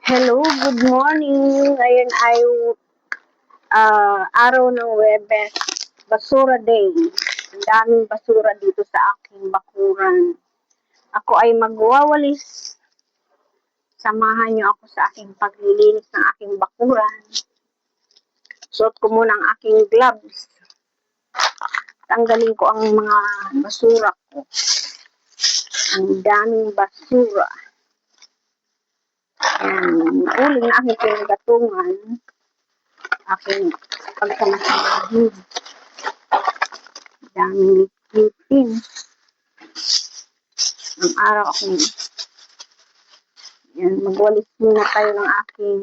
Hello, good morning. Ngayon ay araw ng Webes, Basura Day. Ang daming basura dito sa aking bakuran. Ako ay magwawalis. Samahan niyo ako sa aking paglilinis ng aking bakuran. Suot ko muna ang aking gloves. Tanggalin ko ang mga basura ko. Ang daming basura. Uling na aking pinagatungan. Aking pagkamasamahin. Daming lipitin. Ang araw akong magwalis muna tayo ng aking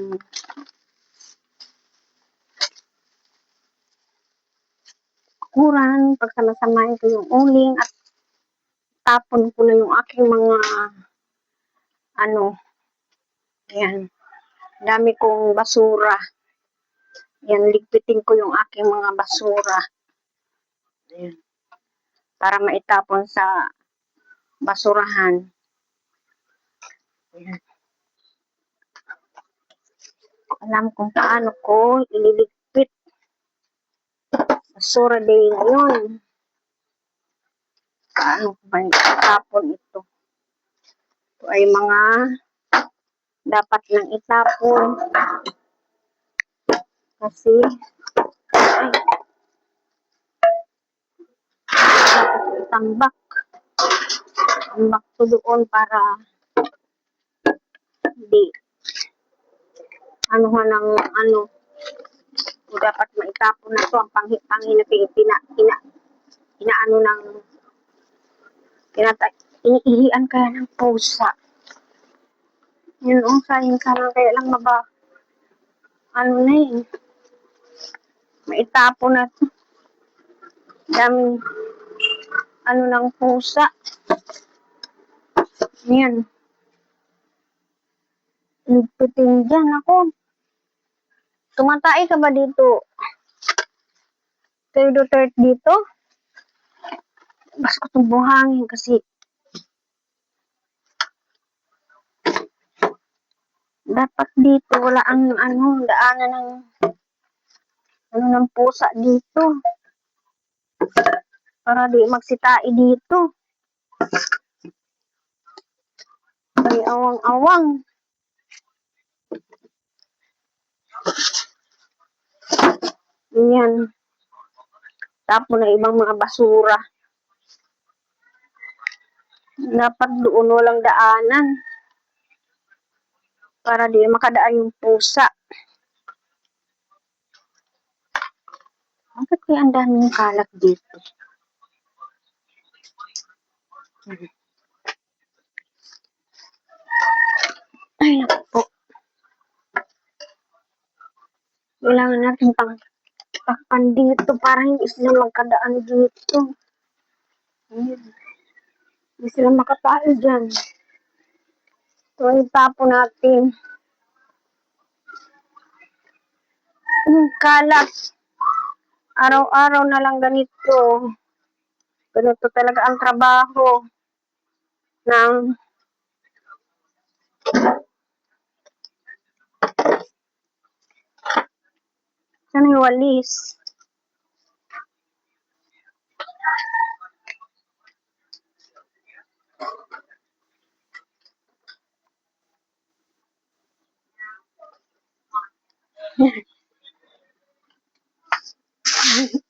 kuran. Pagsamasamahin ko yung uling at tapon ko na yung aking mga yan, dami kong basura. Yan, ligpitin ko yung aking mga basura. Yan, para maitapon sa basurahan. Yan. Alam kung paano ko ililigpit. Basura day ngayon. Paano ko ba itapon ito? Ito ay mga dapat nang itapon. Kasi dapat itambak. Tambak ko doon para hindi dapat maitapon na to ang panghi na inaano ng iniihian kaya ng pusa. Yun ang sayang sana kaya lang maitapon na to. Daming ng pusa. Yan. Ligpitin dyan ako. Tumatay ka ba dito? Kayo Duterte dito? Bas ko itong buhangin kasi dapat dito wala ang daanan ng pusa dito. Para di magsitai dito. Ay awang-awang. Yan. Tapos na ibang mga basura. Dapat doon walang daanan. Para di makadaan yung pusa. Bakit kaya ang daming kalat dito? Ay, naku po. Kailangan natin takpan dito para hindi sila magkadaan dito. Hindi sila makatayo dyan. Ito ay tapo natin. Kalat. Araw-araw na lang ganito. Ganito talaga ang trabaho ng sana yung walis.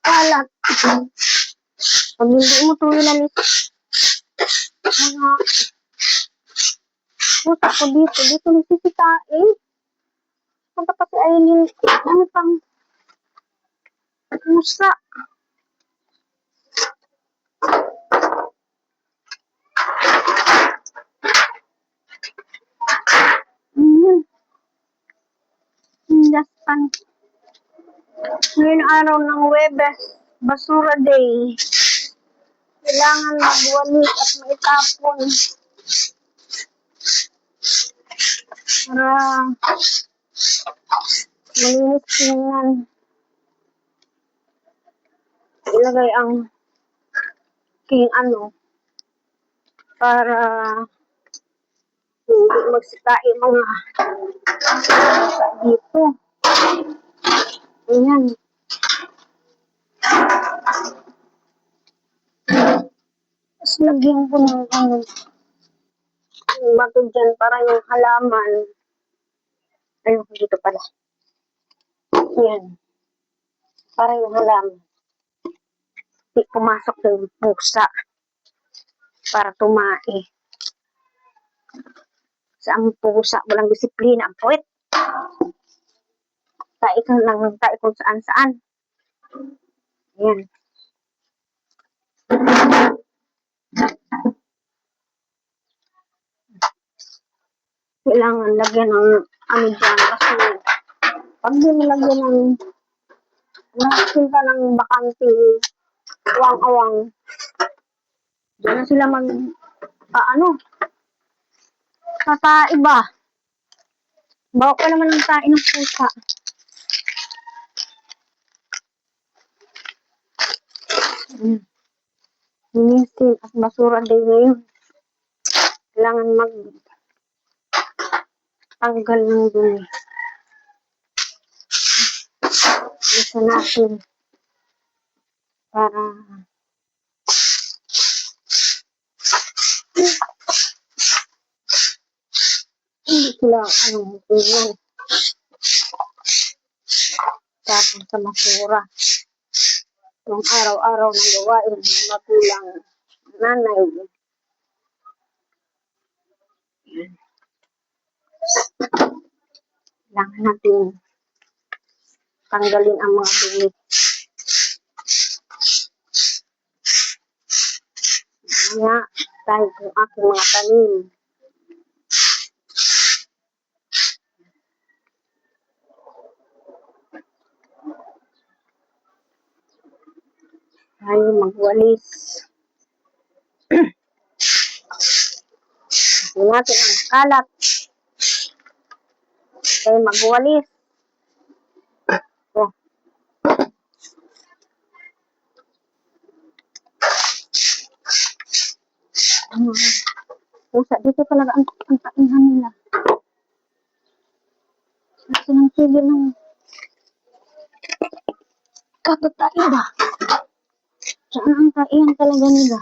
Kalat. Pag hindi mo ito ilalis, puta ko dito nagsisitain. Punta pa si Aileen, pang pusa. Daspan. Ngayon araw ng Webes, Basura Day. Kailangan magwalis at maitapon. Para malinis tingnan. Ilagay ang para Hindi magsikai mga pusa dito. Ayan. Tapos lagyan ko ng yung bato dyan para yung halaman. Ayun, dito pala. Ayan. Para yung halaman. Hindi pumasok yung pusa. Para tumae. Sa ang pusa, walang disiplina. Ang puwet. Tai ka lang, tai kung saan-saan. Ayan. Kailangan lagyan ng ano dyan kasi pag di nilagyan ng nakakita ng bakanting awang-awang, diyan na sila mag tatae ba? Bawa pa naman ang tae ng pusa. Linisin at basura din ngayon. Kailangan magtanggal ng dumi. Isa natin para hindi sila tingnan. Tapos sa basura. Yung araw-araw na gawain ng magulang nanay. Kailangan natin tanggalin ang mga dumi. Kaya dahil kung aking mga tanim. Tayo magwalis. Hindi natin ang kalat. Tayo magwalis. Pusa, dito talaga ang kainan nila. Kasi nang tigil ng kapatay ba? Saan ang kainan talaga nila?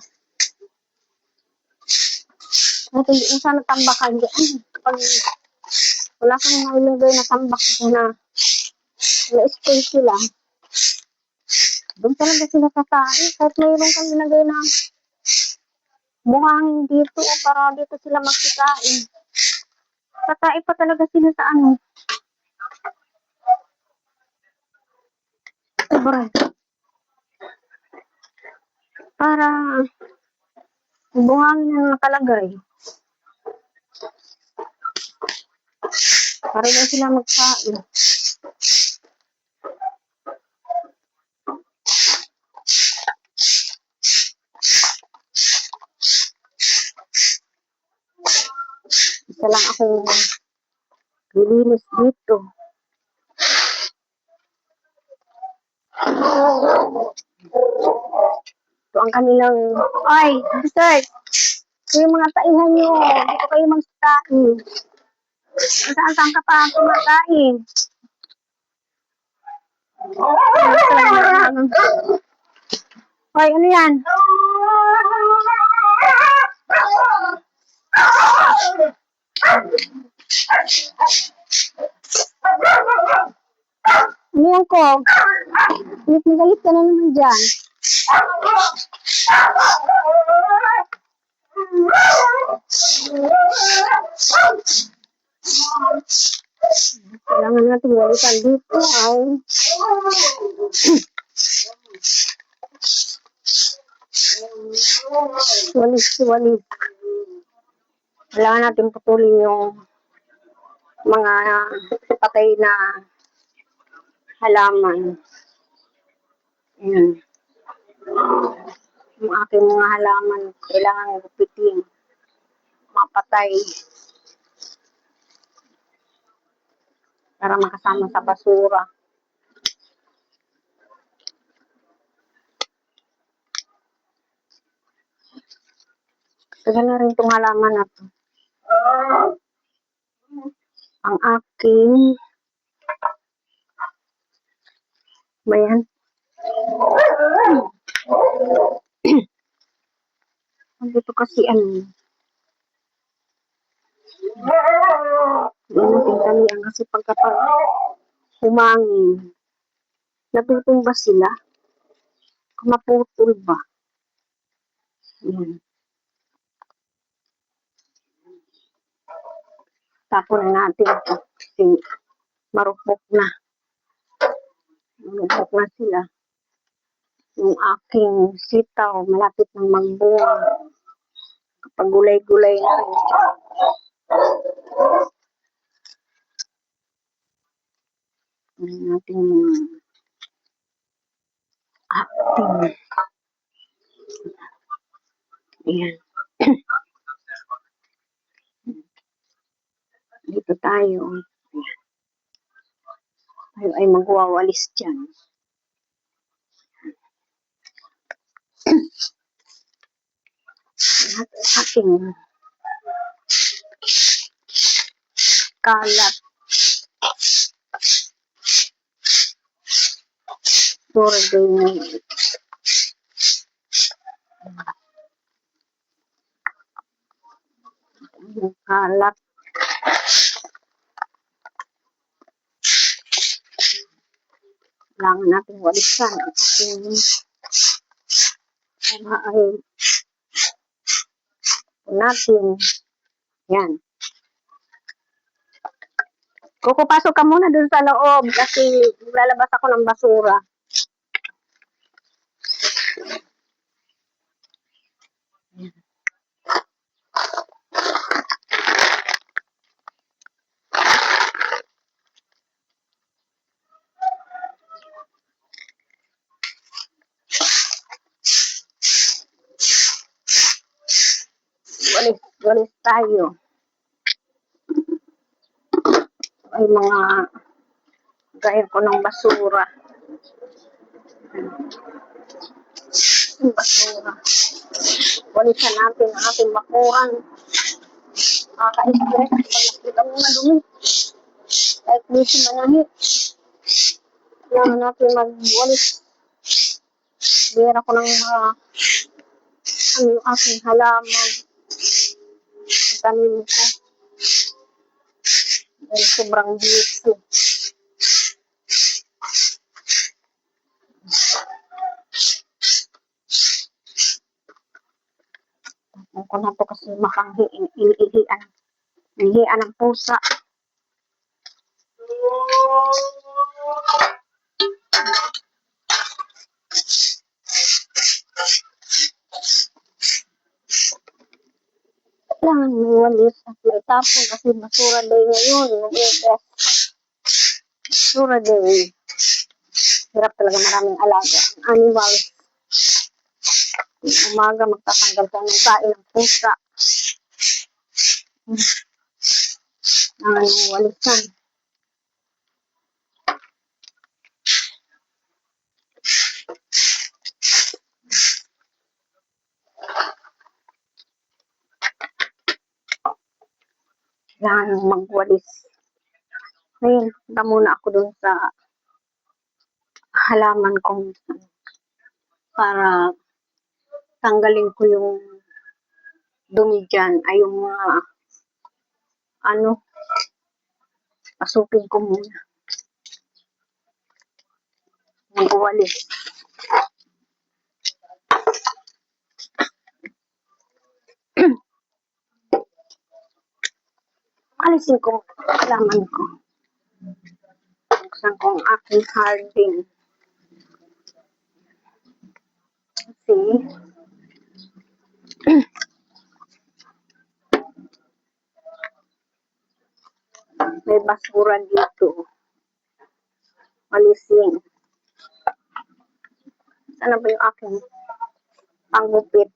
At hindi mo sana tambakan dyan. Pag wala kang nailagay na tambak na na-space sila, doon talaga sila kakain. Kahit mayroon kang nilagay na buhangin dito para dito sila magkikain. Kakain pa talaga sila sa Sobra. Para buhangin na nakalagay. Para na sila magkain. Isa lang akong lilinis dito. Ito ang kanilang, ay, dessert. Ito yung mga taihan nyo. Dito kayo magsatain. Saan-saan ka pa kumakain? Hoy, ano yan? Ano yan ko? Galit ka na naman dyan. Kailangan natin walikan dito ay walis. Kailangan natin putulin yung mga patay na halaman. Ayan. Yung aking mga halaman, kailangan gupitin. Mapatay. Para makasama sa basura. Kaya na rin itong halaman na ito. Ang aking, bayan, dito kasi hindi natin talian kasi pagkapag humangin, natutumba sila, maputol ba? Yan. Tapon na natin ito kasi marupok na. Marupok na sila. Yung aking sitaw, malapit ng magbunga. Kapag gulay-gulay na rin. Ano natin yung acting. Ayan. Dito tayo. Ayan. Tayo ay magwawalis dyan. Ating kalat. Sorghum. Kalat. Kailangan natin walisan ang ating ay natin. Yan. Pasok ka muna dun sa loob kasi lalabas ako ng basura. Yan. Walis tayo. Ay mga gaya ko ng basura. Basura. Walisan natin ang ating bakuran. Kaka-stress. Pag nakita mo madumi. Kahit busy manahit. Kailangan natin magwalis. Bira ko ng mga ano yung aking halaman. Ang tanim ko. Dahil sobrang busy. Ako na to kasi makanghihian. Hihian ng pusa. Kailangan may walis at may tapon kasi basura day ngayon. Basura day. Hirap talaga maraming alaga. Animal. Umaga magtatanggal ka ng kain ng pusa. Ang walisan. Kailangan magwalis. Ngayon, punta muna ako dun sa halaman kong para tanggalin ko yung dumi dyan. Ay yung mga pasukin ko muna. Magwalis. Alisin ko halaman ko. Buksan ko ang aking harding. See? May basura dito. Alisin. Sana ba yung aking panggupit?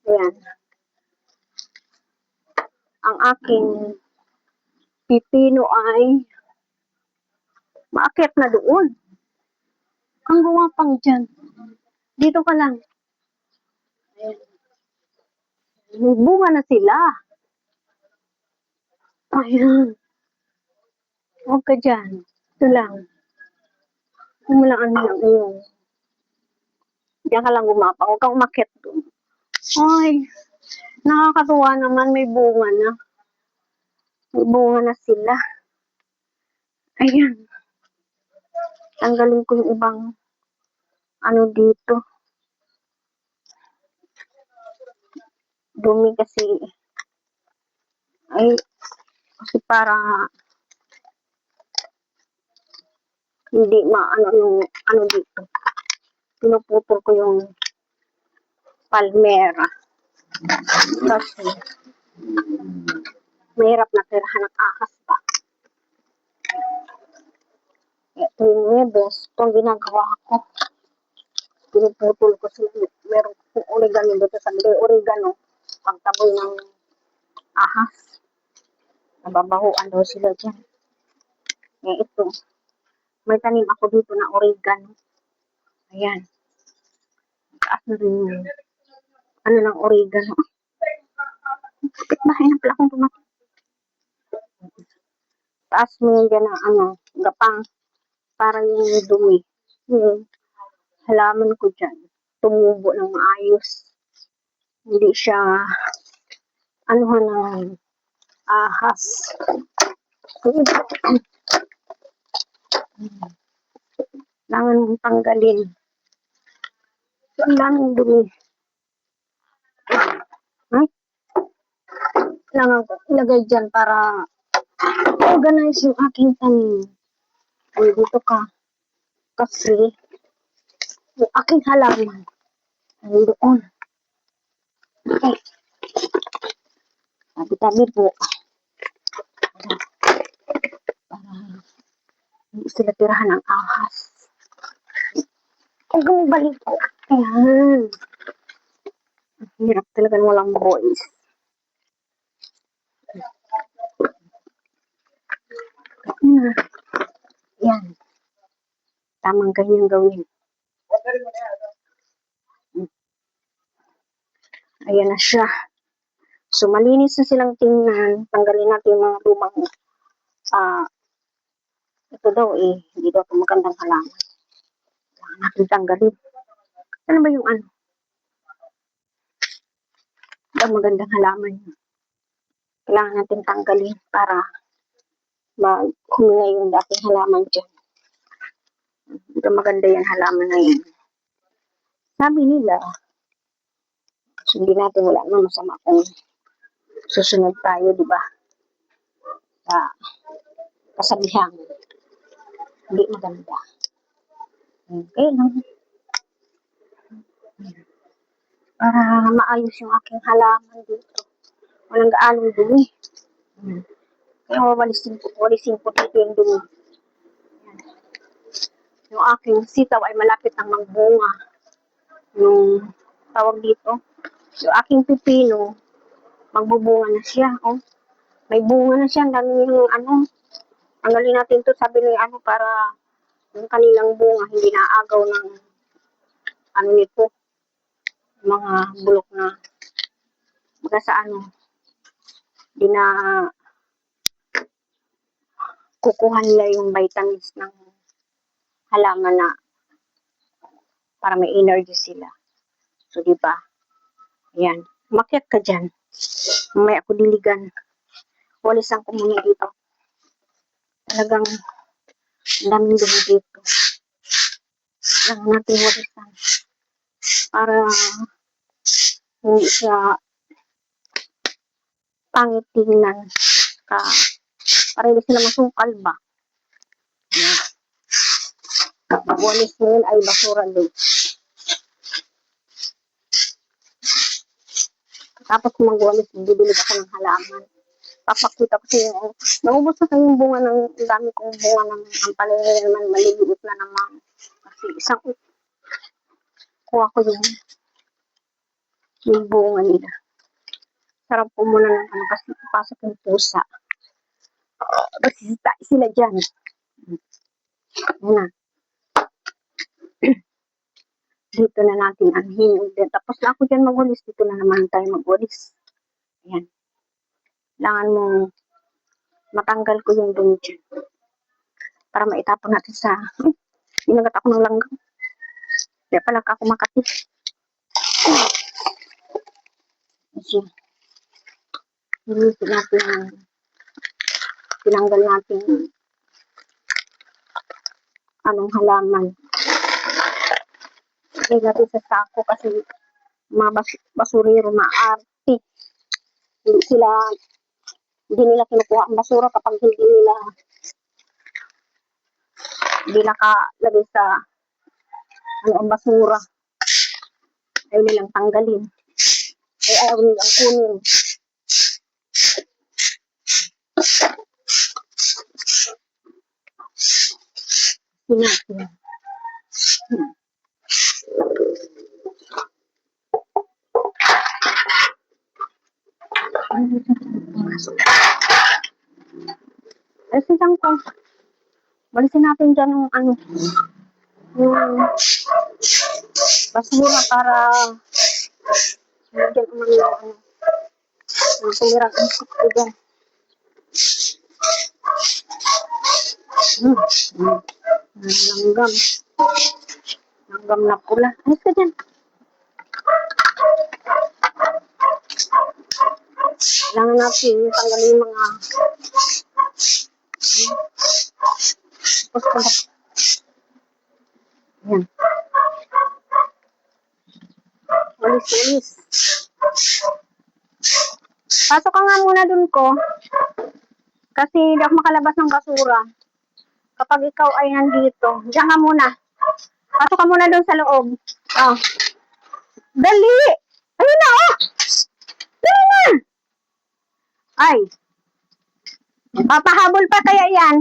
Ayan. Ang aking pipino ay maakyat na doon. Ang gumapang dyan. Dito ka lang. May bunga na sila. Ayan. Huwag ka dyan. Ito lang. Huwag mo lang ano lang yung. Diyan ka lang gumapa. Huwag kang umakyat doon. Ay, nakakatuwa naman. May bunga na. May bunga na sila. Ayan. Tanggalin ko yung ibang ano dito. Dumi kasi. Ay, kasi para hindi maano yung ano dito. Pinuputol ko yung palmera. Kasi mahirap na tirahan ng ahas pa. Ito yung Webes. Ito ang ginagawa ko. Pinuputol ko sila. Meron kong oregano dito sa may oregano. Pagtaboy ng ahas. Nababahuan daw sila dyan. Eh ito. May tanim ako dito na oregano. Ayan. Taas na rin yung ano ng oregano. Kapit-bahay na pala akong tumatay. Taas mo yung dyan ng ano, gapang. Para yung dumi. Yung halaman ko dyan. Tumubo ng maayos. Hindi siya anuhan ng ahas. Kailangan mong tanggalin. So, ang daming dumi. Ay, kailangan ko ilagay dyan para organize yung aking tanim. Ay, dito ka. Kasi, yung aking halaman. Ay, doon. Okay. Tabi-tabi po. Para hindi sila tirahan ng ahas. Huwag kang balik ko. Ayan. Hirap talaga walang voice. Ayan. Yan. Tamang ganyan gawin. Ayan na siya. So, malinis na silang tingnan. Tanggalin natin yung mga lumang ito daw hindi daw ito magandang halaman. Kailangan natin tanggalin. Ano ba yung ano? Ang magandang halaman yun. Kailangan natin tanggalin para huminga yung dating halaman dyan. Ito maganda yan halaman na yun. Sabi nila, hindi natin wala na masama kung susunod tayo, di ba? Sa kasabihan. Hindi maganda. Okay lang. Para maayos yung aking halaman dito. Walang gaalong dumi. Kaya walisin ko dito yung dumi. Yung aking sitaw ay malapit ng magbunga. Yung tawag dito. Yung aking pipino, magbubunga na siya. Oh. May bunga na siya. Ang dami yung ano. Tanggalin natin to sabi ng ano para yung kanilang bunga hindi naagaw ng ano nito. Mga bulok na baga sa ano. Hindi na kukuha nila yung vitamins ng halaman na para may energy sila. So, di ba? Ayan. Makyat ka dyan. May ako diligan. Walisan ko muna dito. Talagang daming dumi dito. Lang natin walisan. Para hindi siya pangit tingnan. Para hindi sila masukal ba? Ayan. Walis mo yun ay basura din. Tapos magwalis, bibili ako ng halaman. Papakita ko siya yung, naubos na kayong bunga ng, dami kong bunga ng, ang palengke naman, maliit na naman. Kasi isang, kuha ko yung bunga nila. Sarap po muna ng ano, kasi pasok yung pusa. Kasi sila dyan. Yan na. Dito na natin ang hinog. Tapos na ako dyan magwalis. Dito na naman tayo magwalis. Ayan. Kailangan mo matanggal ko yung dumi dyan. Para maitapon natin sa, inagat ako ng langgam. Kaya pala ako makati. Kasi, hinipin natin, tinanggal natin anong halaman. Ilagay sa sako kasi mga basurero maarte. Hindi nila kinukuha ang basura kapag hindi nakalagay sa ang basura. Ayaw nilang tanggalin. Ayaw nilang kunin. Sinabi. Ay, sisang ko. Balisin natin dyan yung yung basura para dyan umano yung tumirang isip ko dyan. Langgam. Langgam na pula. Ayos ka dyan. Kailangan natin tanggalin yung mga yan. Walis. Pasok ka nga muna dun ko. Kasi hindi ako makalabas ng basura. Kapag ikaw ay nandito, diyan ka muna. Pasok ka muna dun sa loob. Oh. Dali! Ayun na, oh! Dali na! Ay. Papahabol pa kaya yan?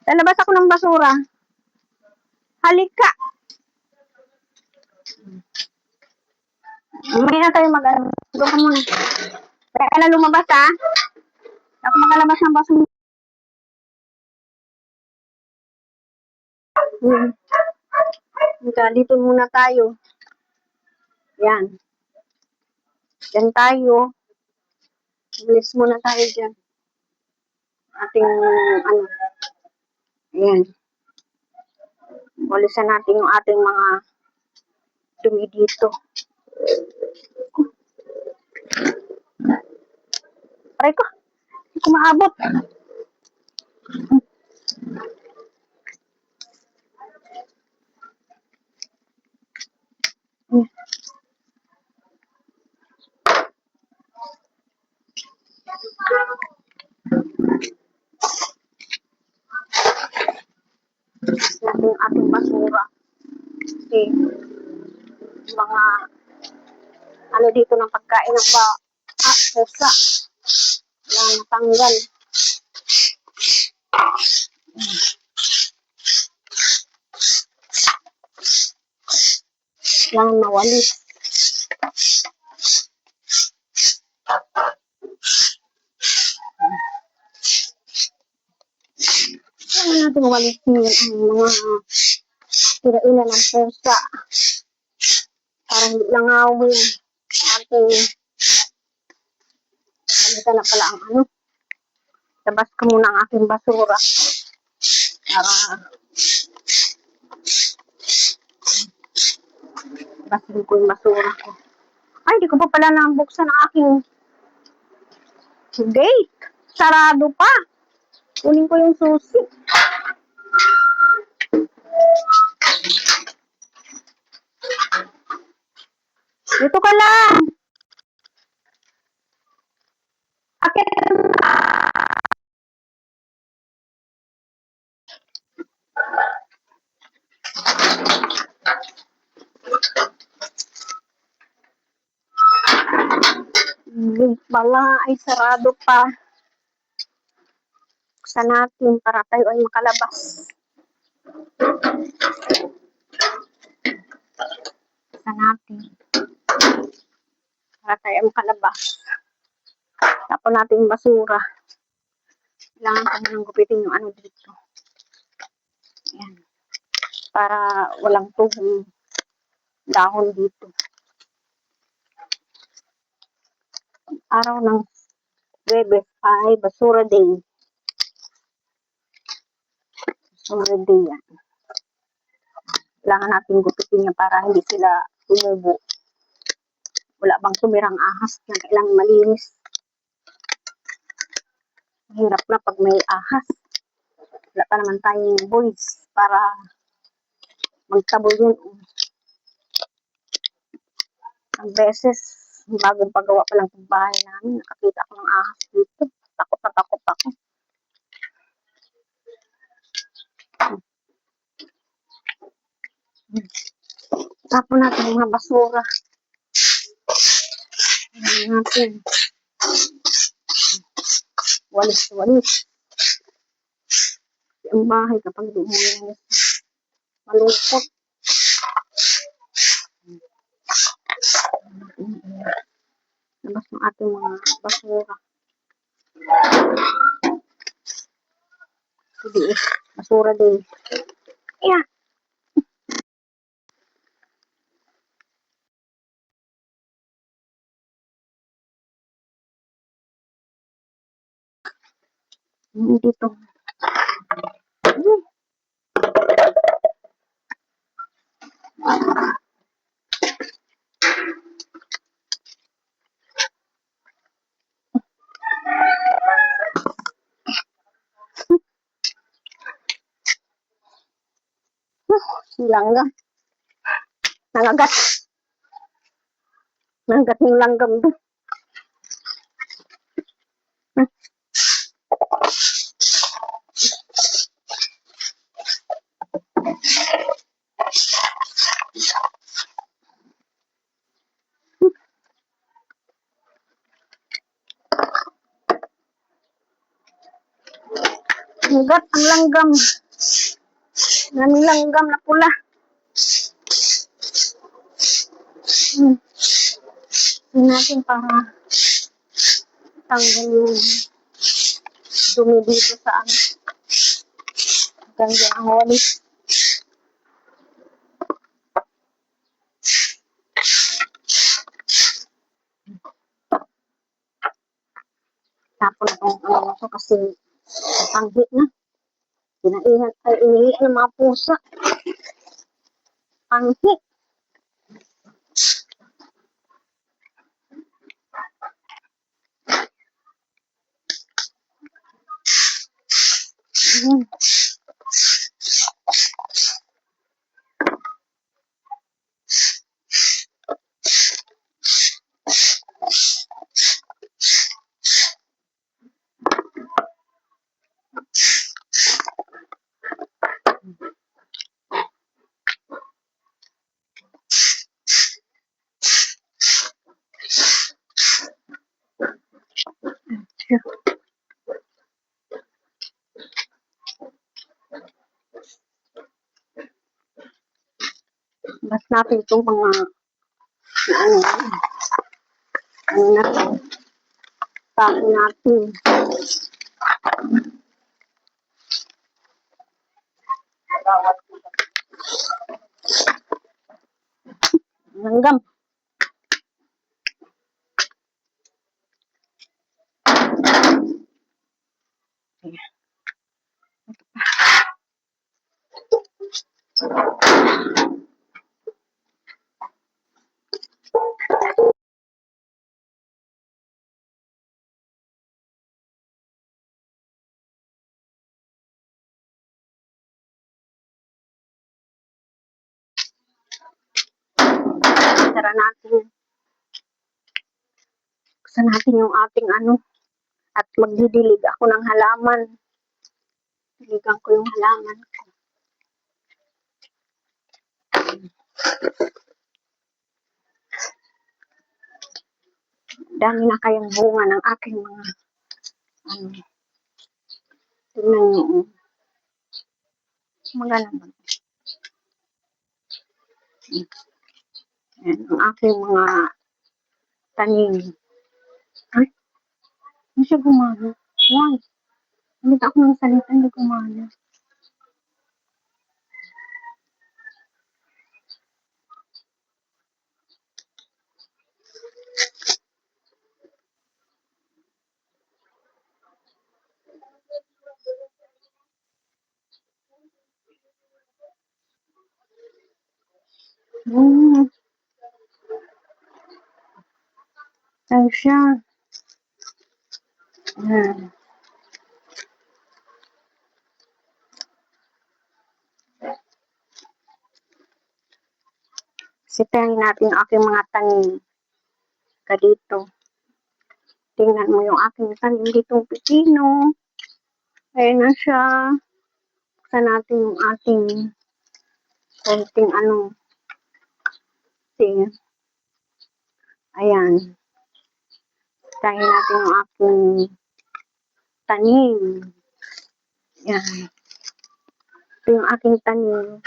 Lalabas ako ng basura. Halika. Mamaya na tayo mag-ano. Doon ka muna. Kaya ka na lumabas, ha? Ako makalabas ng basura. Dito muna tayo. Yan. Yan tayo. Bilis muna tayo dyan. Ating, ayan. Walisan natin yung ating mga dumi dito. Aray ko. Hindi ko maabot. Natin ating basura. Kasi mga dito ng pagkain ng pusa. Wala natanggal. Lang nawali. Kailangan natin walisin ang mga tira-ina ng pusa para hindi langawin ating pagkita na pala ang labas ko muna ang aking basura para basin ko yung basura ko. Ay, di ko pa pala nabuksan ang aking gate. Sarado pa. Kunin ko yung susi. Dito ka lang. Akit. Gate pala ay sarado pa. Buksan natin para tayo ay makalabas. Buksan natin. Para tayo ay makalabas. Tapon natin yung basura. Kailangan kami nang gupitin yung dito. Ayan. Para walang tuhong dahon dito. Araw ng Webes ay basura day. Basura day yan. Kailangan natin gupitin niya para hindi sila tumubo. Wala bang tumirang ahas na kailangan malinis. Mahirap na pag may ahas. Wala pa naman tayong boys para magtabo yun. Ang beses, bagong paggawa pa lang ng bahay namin, nakakita ako ng ahas dito. Takot na takot ako. Tapon natin mga basura. Natin. Walis-walis. Ang bahay kapag di mo malungkot. Labas ng ating mga basura. Hindi basura din. Yeah. Dito. Langgam. Nangagat. Nangagat ng langgam doon. Nangagat ang langgam. Naming langgam na pula. Natin para tanggal yung dumi dito sa ganda ang walis. Tapon itong ano to kasi panghi na. Pinaihan ay inihian ng mga pusa. Panghi. Bas natin itong mga ano na ito. Tapo natin. Langgam. Tara natin. Buksan natin yung ating ano. At magdidilig ako ng halaman. Diligan ko yung halaman ko. Dami na kayang bunga ng aking mga ano. Tingnan nyo. Maganda. Yan, ang aking mga tanim. Ay, hindi siya gumana. Why? Hindi ako ng salita, hindi gumana. Ay siya. Yan. Sitahin natin ang aking mga tanim. Ka dito. Tingnan mo yung aking tanim ditong pipino. Ayan na siya. Buksan natin yung ating konting ting. Ayan. Sitahin natin yung aking tanim. Ayan. Ito yung aking tanim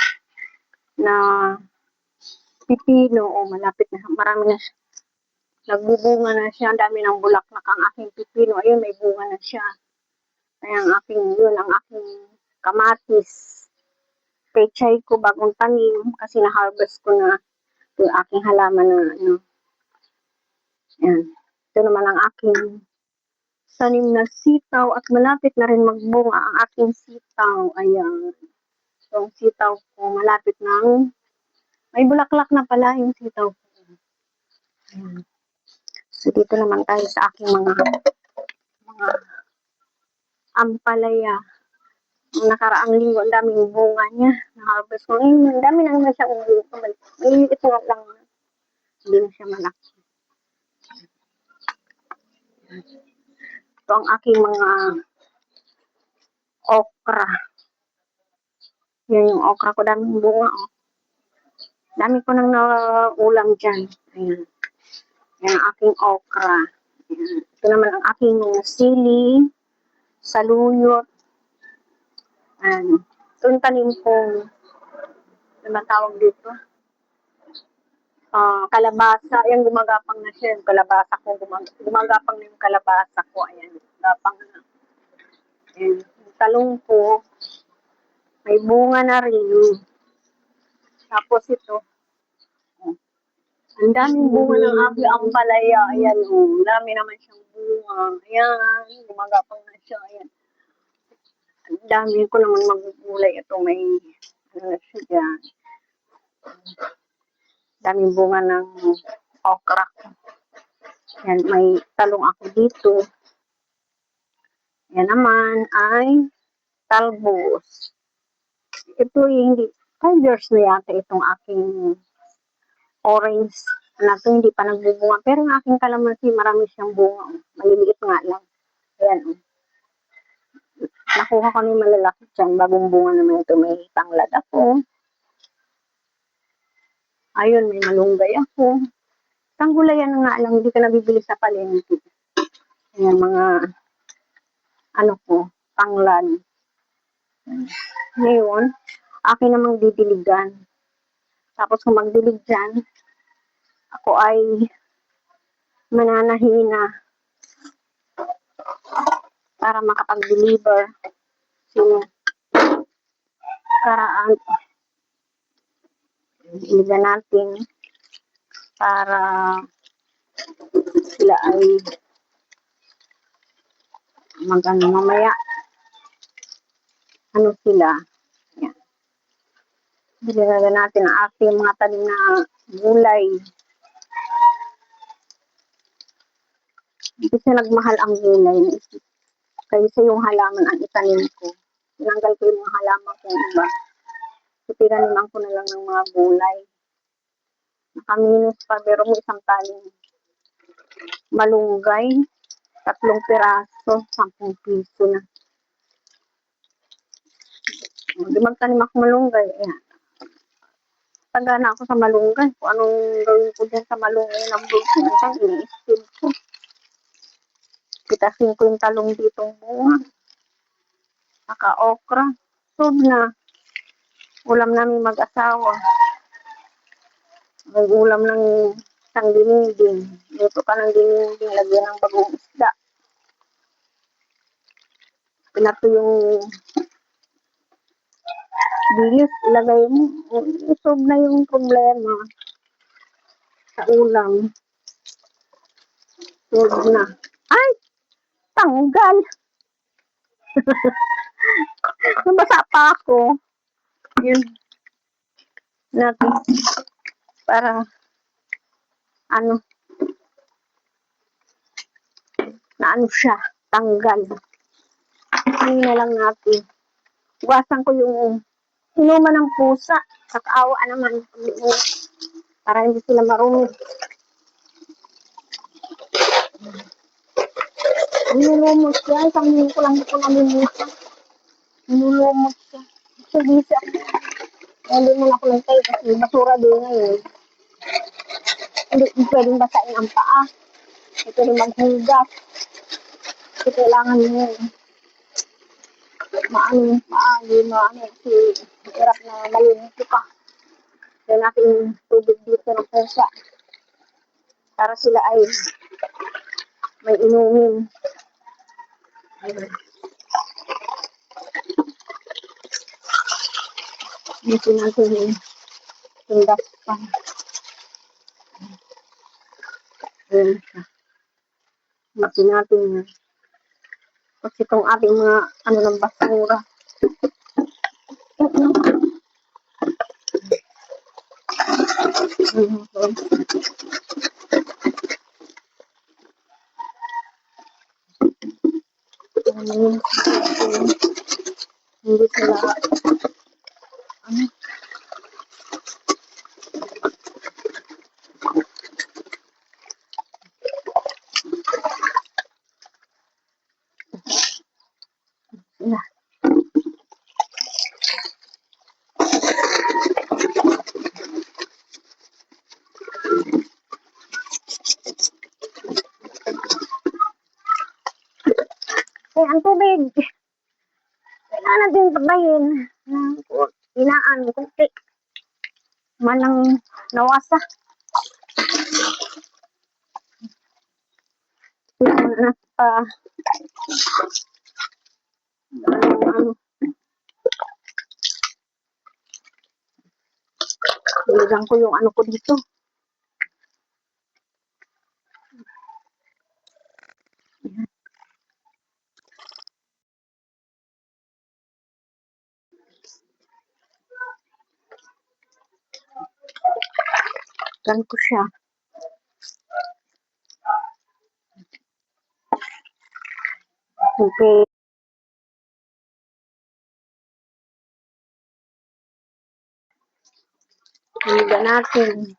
na pipino. O malapit na. Marami na siya. Nagbubunga na siya. Ang dami ng bulaklak ang aking pipino. Ayun, may bunga na siya. Kaya ang aking kamatis. Pechay ko bagong tanim kasi na-harvest ko na yung aking halaman na Yan. Ito naman ang aking tanim na sitaw at malapit na rin magbunga ang aking sitaw. Ayan. So, ang sitaw ko malapit nang may bulaklak na pala yung sitaw ko. Ayan. So, dito naman tayo sa aking mga ampalaya. Ang nakaraang linggo, ang daming bunga niya. Na-harvest ko. Ang dami na naman siya bunga. Maliliit nga lang. Hindi na siya malaki. Ito ang aking mga okra. Yan yung okra ko. Daming bunga. Oh. Dami ko nang naulam dyan. Ayan. Yan ang aking okra. Ayan. Ito naman ang aking sili, saluyot. Ayan. Ito yung tanim kong, ano ba tawag dito? Kalabasa. Ayan, gumagapang na siya. Yung kalabasa ko. Gumagapang na yung kalabasa ko. Ayan. Gumagapang na. Ayan. Yung talong ko, may bunga na rin. Tapos ito, ang daming bunga ng aking ampalaya. Ayan, Ang dami naman siyang bunga. Ayan. Gumagapang na siya. Ayan. Ang dami ko naman magugulay. Ito may, na siya dyan. Daming bunga ng okra. Ayan, may talong ako dito. Ayan naman ay talbos. Ito hindi, 5 years na yata itong aking orange na ito, hindi pa nagbubunga. Pero ang aking kalamansi, marami siyang bunga. Maliliit nga lang. Ayan. Nakuha ko na yung malalaki dyan. Bagong bunga naman ito. May tanglad ako. Ayun, may malunggay ako. Tanggulayan nga lang, hindi ka nabibili sa palengke. Ayan, mga tanglad. Ngayon, akin namang didiligan. Tapos kung magdilig dyan, ako ay mananahina para makapag-deliver. So, karaan, diligan natin para sila ay mamaya. Sila. Yan. Diligan natin ang ating mga tanim na gulay. Hindi kasi nagmahal ang gulay. Kaysa yung halaman ang itanim ko. Tinanggal ko yung mga halaman kong iba. Pinaniman ko na lang ng mga gulay. Nakaminos pa, pero may isang taling malunggay. 3 piraso, 10 piso na. Di magtanim ako malunggay. Ayan. Tagana ako sa malunggay. Kung anong gawin ko dyan sa malunggay ng bulso. Minsan, ini-steam ko. Pitasin ko yung talong ditong bunga. Saka okra. Sud na. Ulam namin mag-asawa. May ulam ng isang dininding. Dito ka ng dininding. Lagyan ng bagong isda. Pinato yung bilis. Ilagay mo. Sud na yung problema. Sa ulam. Sud na. Ay! Tanggal! Nabasa pa ako. Yun. Natin. Para na ano siya, tanggal. Hindi na lang natin. Iwasan ko yung inuman ng pusa. Kakaawa naman. Para hindi sila marunod. Nilulumot siya. Isang minuto lang ito naluluto. Nilulumot siya. Sige siya. Hindi mo na ako lang tayo kasi basura din ngayon. Hindi pwedeng basain ang paa. Hindi pwedeng maghugas. Kasi kailangan mo maano yung paa. Hindi maano kasi hirap na malinis pa. Kaya natin tubig dito ng pusa. Para sila ay may inumin. Dito natin yung daspan. Ayan siya. Dito natin kasi itong ating mga ano ng basura. Hindi sila ano. Sila. Eh, ang tubig. Kailangan din tabayin. Inaan, kunti. Manang nawasa. Biligan ko yung ano ko dito. Gan ko siya. Okay. Biligan natin.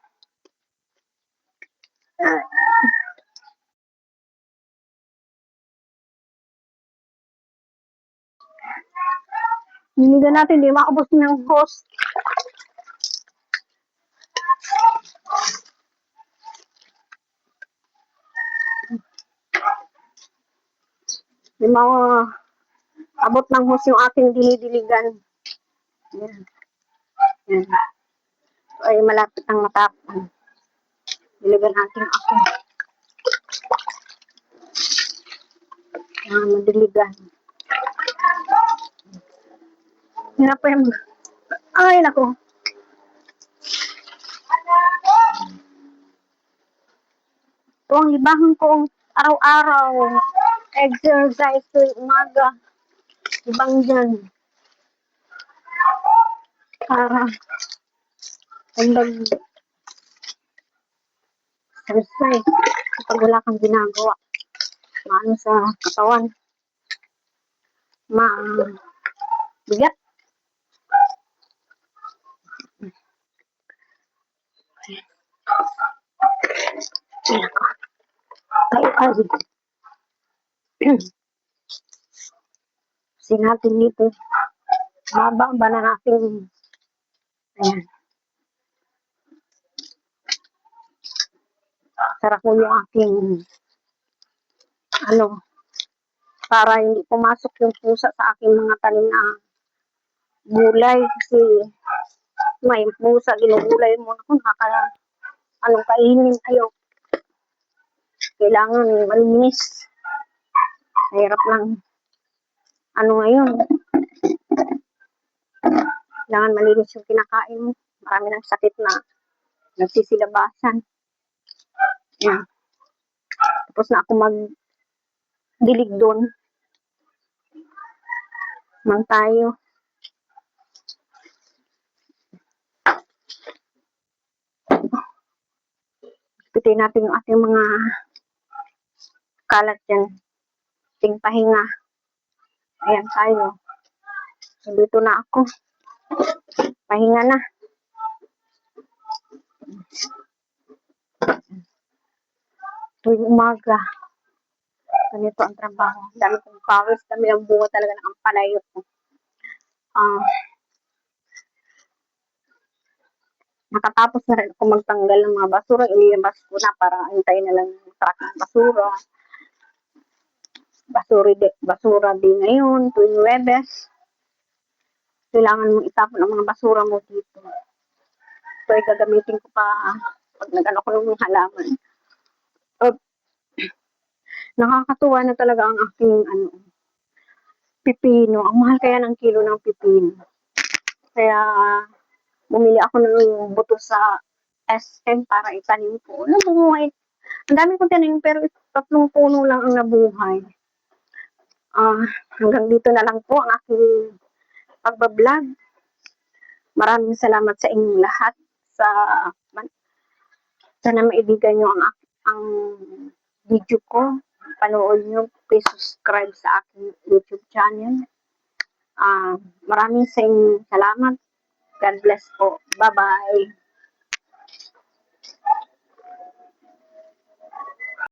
Biligan natin. Di maubos ng hose. Di abot ng hose yung ating dinidiligan. Yan. Yan. Ay malapit ang matapon. Biligan natin ako. Yan, madiligan. Hirap pa yung... Ay, nako. Ito ang libahan ko araw-araw. Exercise ko yung umaga. Ibang dyan. Para hanggang exercise. Kapag wala kang ginagawa. Maano sa katawan. Bigat. Tayo. Kasi natin dito. Mabang ba na natin. Ayan. Sarap mo yung aking ano, para hindi pumasok yung pusa sa aking mga tanim na gulay kasi may pusa ginugulay mo na kung anong kainin ayaw. Kailangan malinis. Hirap lang. Ano ngayon? Kailangan malinis yung kinakain mo. Marami ng sakit na nagsisilabasan. Yan. Tapos na ako magdilig doon. Man tayo. Pitin natin yung ating mga kalat dyan. konting pahinga. Ayan tayo. So, dito na ako. Pahinga na. Tuwing umaga. Ganito ang trabaho. Dami kong pawis. Dami ang bunga talaga ng ampalayo ko. Nakatapos na rin ako magtanggal ng mga basura. Inilabas ko na para antayin na lang yung truck ng basura. Basura din ngayon. Tuwing Webes. Kailangan mong itapon ang mga basura mo dito. So, ay gagamitin ko pa pag nag-ano ko ng halaman. Nakakatuwa na talaga ang aking pipino. Ang mahal kaya ng kilo ng pipino. Kaya, bumili ako ng buto sa SM para itanim ko. Nabuhay. Ang dami kong tanim pero 3 puno lang ang nabuhay. Hanggang dito na lang po ang aking pagbablog. Maraming salamat sa inyong lahat. Sana maibigan nyo ang video ko. Panood nyo. Please subscribe sa aking YouTube channel. Maraming sa inyong salamat. God bless po. Bye-bye.